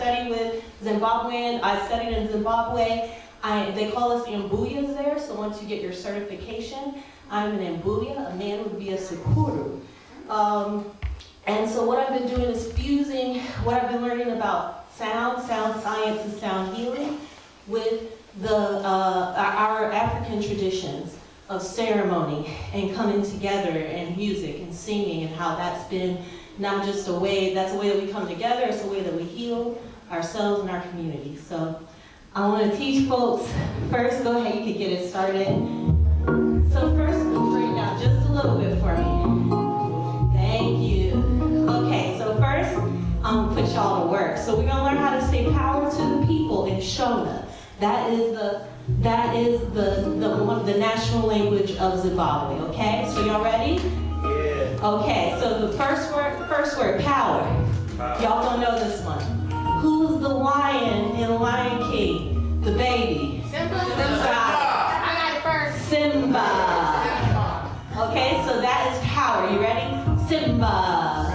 study with Zimbabwean. I studied in Zimbabwe. They call us Mbuyas there, so once you get your certification, I'm an Mbuya, a man would be a Sekuru. And so what I've been doing is fusing what I've been learning about sound science, and sound healing with our African traditions of ceremony and coming together and music and singing, and how that's been not just a way, that's a way that we come together, it's a way that we heal ourselves and our community. So I want to teach folks, first, go ahead, you can get it started. So first, bring it down just a little bit for me. Thank you. Okay, so first, I'm going to put y'all to work. So we're going to learn how to say power to the people in Shona. That is the national language of Zimbabwe, okay? So y'all ready? Yeah. Okay, so the first word, power. Y'all don't know this one. Who's the lion in Lion King? The baby. Simba. I got it first. Simba. Okay, so that is power. You ready? Simba.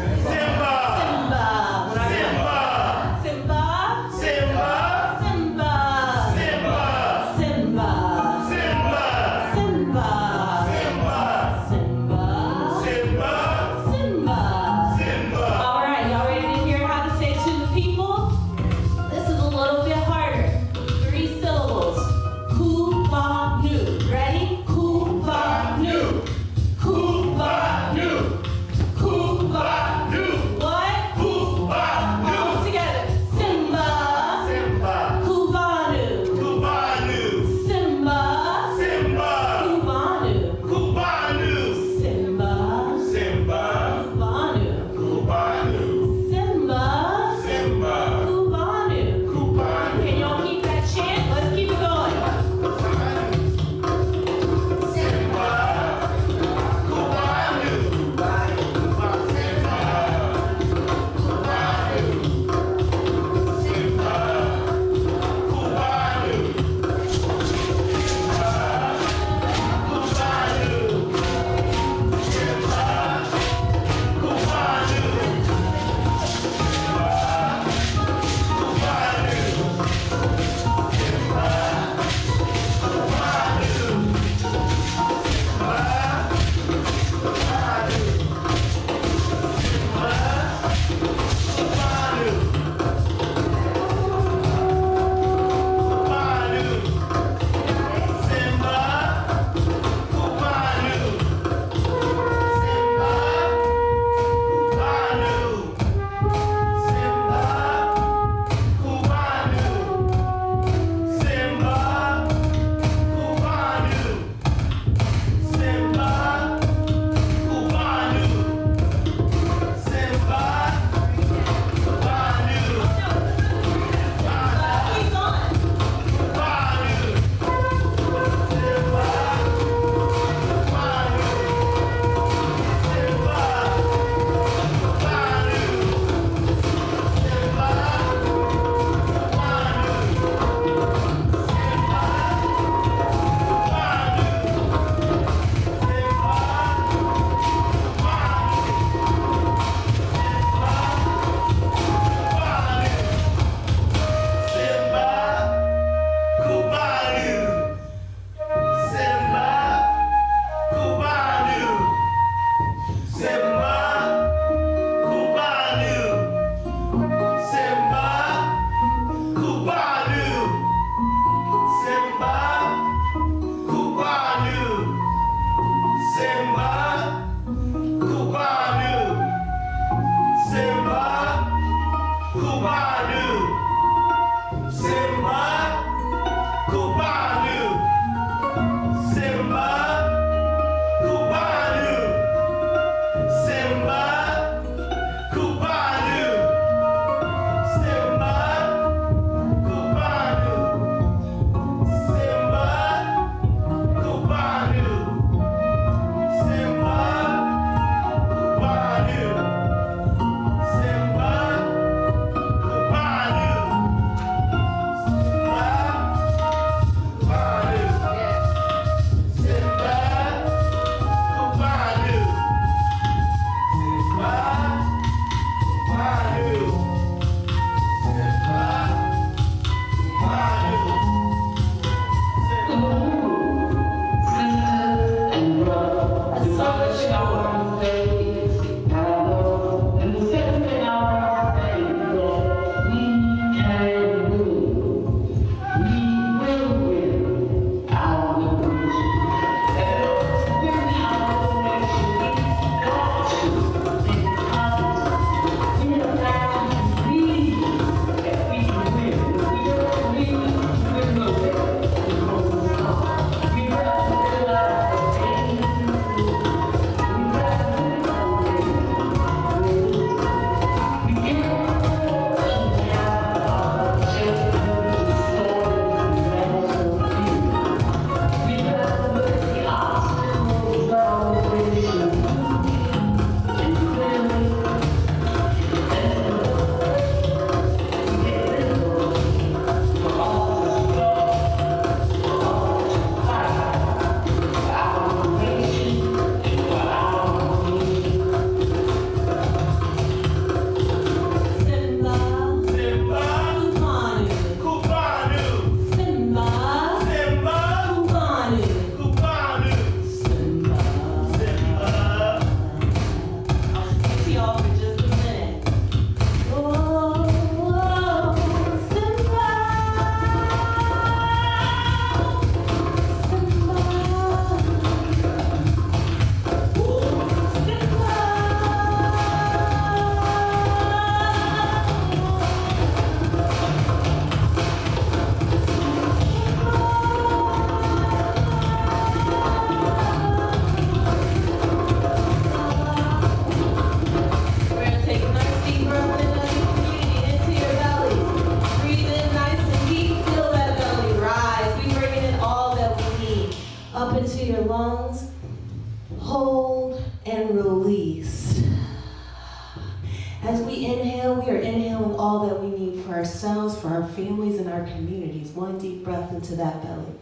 need for ourselves, for our families, and our communities. One deep breath into that belly,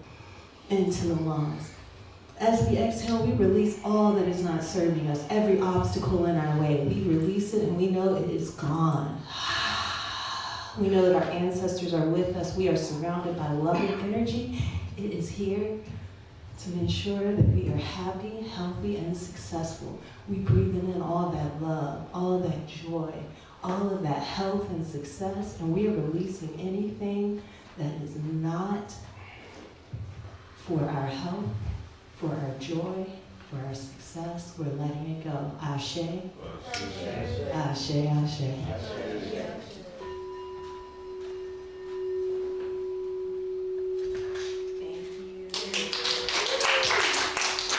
into the lungs. As we exhale, we release all that is not serving us, every obstacle in our way. We release it and we know it is gone. We know that our ancestors are with us. We are surrounded by loving energy. It is here to ensure that we are happy, healthy, and successful. We breathe in all that love, all of that joy, all of that health and success, and we are releasing anything that is not for our health, for our joy, for our success. We're letting it go. Ashe. Ashe, ashe.